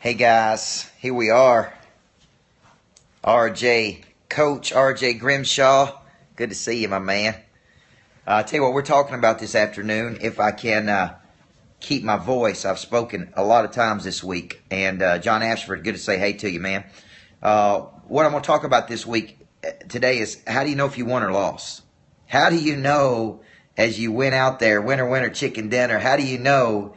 Hey guys, here we are. Coach RJ Grimshaw. Good to see you, my man. I'll tell you what we're talking about this afternoon. If I can keep my voice, I've spoken a lot of times this week. And John Ashford, good to say hey to you, man. What I'm going to talk about this week today is how do you know if you won or lost? How do you know as you went out there, winner, chicken dinner, how do you know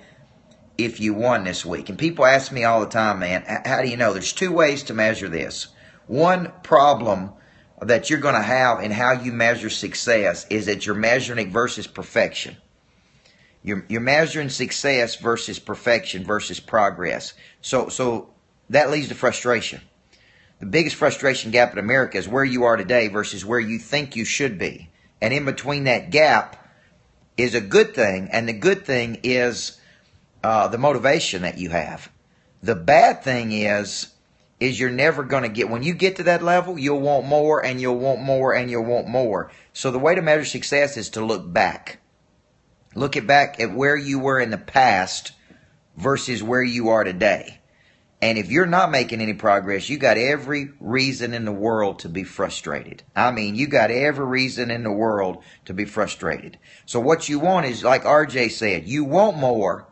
if you won this week? And people ask me all the time, man, how do you know? There's two ways to measure this. One problem that you're going to have in how you measure success is that you're measuring it versus perfection. You're measuring success versus perfection versus progress. So that leads to frustration. The biggest frustration gap in America is where you are today versus where you think you should be. And in between that gap is a good thing, and the good thing is the motivation that you have. The bad thing is you're never going to get, when you get to that level, you'll want more and you'll want more and you'll want more. So the way to measure success is to look back. Look back at where you were in the past versus where you are today. And if you're not making any progress, you got every reason in the world to be frustrated. I mean, you got every reason in the world to be frustrated. So what you want is, like RJ said, you want more.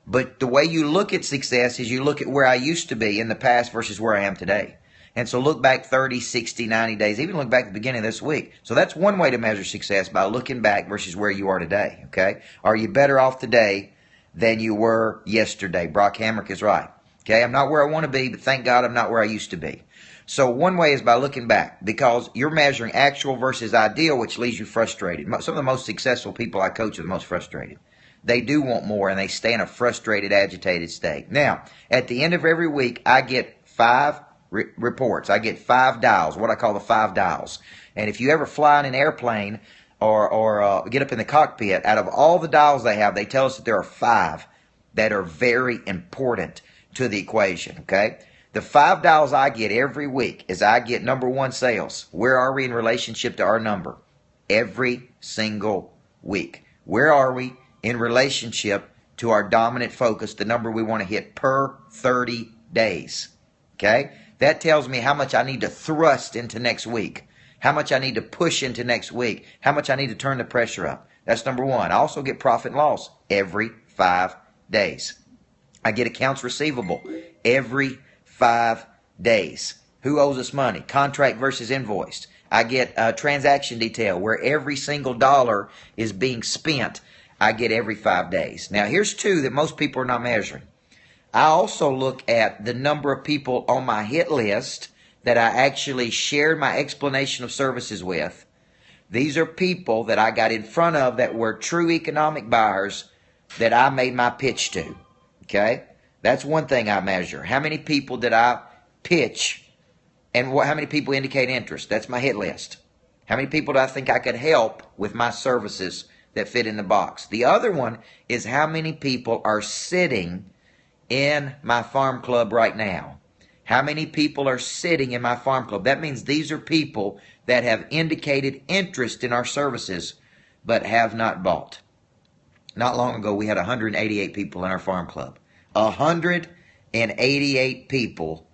But the way you look at success is you look at where I used to be in the past versus where I am today. And so look back 30, 60, 90 days, even look back at the beginning of this week. So that's one way to measure success, by looking back versus where you are today, okay? Are you better off today than you were yesterday? Brock Hamrick is right, okay? I'm not where I want to be, but thank God I'm not where I used to be. So one way is by looking back, because you're measuring actual versus ideal, which leaves you frustrated. Some of the most successful people I coach are the most frustrated. They do want more, and they stay in a frustrated, agitated state. Now, at the end of every week, I get 5 reports. I get 5 dials, what I call the 5 dials. And if you ever fly in an airplane or get up in the cockpit, out of all the dials they have, they tell us that there are 5 that are very important to the equation, okay? The 5 dials I get every week is I get number 1, sales. Where are we in relationship to our number? Every single week. Where are we in relationship to our dominant focus, the number we want to hit per 30 days. Okay? That tells me how much I need to thrust into next week, how much I need to push into next week, how much I need to turn the pressure up. That's number 1. I also get profit and loss every 5 days. I get accounts receivable every 5 days. Who owes us money? Contract versus invoiced. I get transaction detail where every single dollar is being spent. I get every 5 days. Now, here's 2 that most people are not measuring. I also look at the number of people on my hit list that I actually shared my explanation of services with. These are people that I got in front of that were true economic buyers that I made my pitch to. Okay? That's one thing I measure. How many people did I pitch, and how many people indicate interest? That's my hit list. How many people do I think I could help with my services that fit in the box? The other one is how many people are sitting in my farm club right now. How many people are sitting in my farm club? That means these are people that have indicated interest in our services but have not bought. Not long ago, we had 188 people in our farm club. 188 people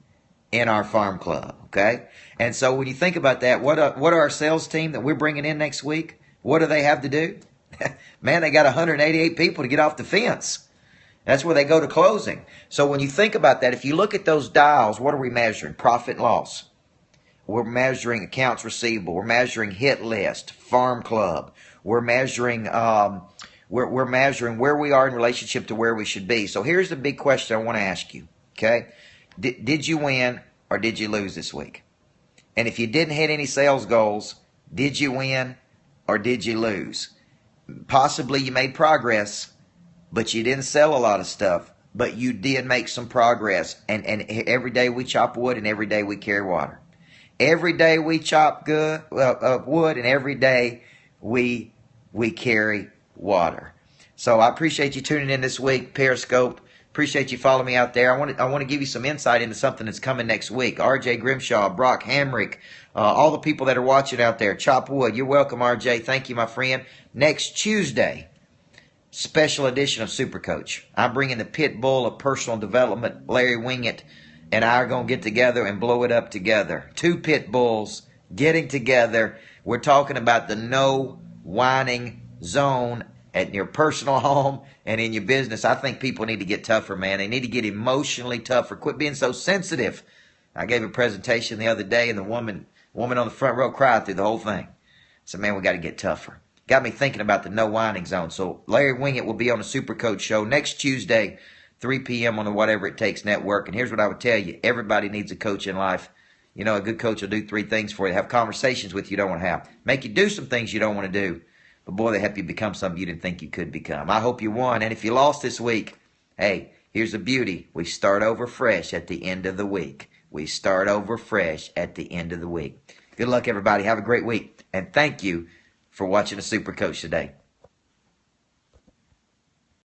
in our farm club, okay? And so when you think about that, what are our sales team that we're bringing in next week? What do they have to do? Man, they got 188 people to get off the fence. That's where they go to closing. So when you think about that, if you look at those dials, what are we measuring? Profit and loss. We're measuring accounts receivable. We're measuring hit list, farm club. We're measuring we're measuring where we are in relationship to where we should be. So here's the big question I want to ask you. Okay, did you win or did you lose this week? And if you didn't hit any sales goals, did you win or did you lose? Possibly you made progress, but you didn't sell a lot of stuff, but you did make some progress. And every day we chop wood and every day we carry water. Every day we chop wood and every day we carry water. So I appreciate you tuning in this week, Periscope. Appreciate you following me out there. I want to give you some insight into something that's coming next week. RJ Grimshaw, Brock Hamrick, all the people that are watching out there. Chop wood. You're welcome, RJ. Thank you, my friend. Next Tuesday, special edition of Super Coach. I'm bringing the pit bull of personal development. Larry Wingett and I are going to get together and blow it up together. Two pit bulls getting together. We're talking about the no whining zone at your personal home and in your business. I think people need to get tougher, man. They need to get emotionally tougher. Quit being so sensitive. I gave a presentation the other day, and the woman on the front row cried through the whole thing. I said, man, we got to get tougher. Got me thinking about the no whining zone. So Larry Wingett will be on the Super Coach show next Tuesday, 3 p.m. on the Whatever It Takes Network. And here's what I would tell you. Everybody needs a coach in life. You know, a good coach will do 3 things for you. Have conversations with you don't want to have. Make you do some things you don't want to do. But boy, they help you become something you didn't think you could become. I hope you won. And if you lost this week, hey, here's the beauty. We start over fresh at the end of the week. We start over fresh at the end of the week. Good luck, everybody. Have a great week. And thank you for watching the Super Coach today.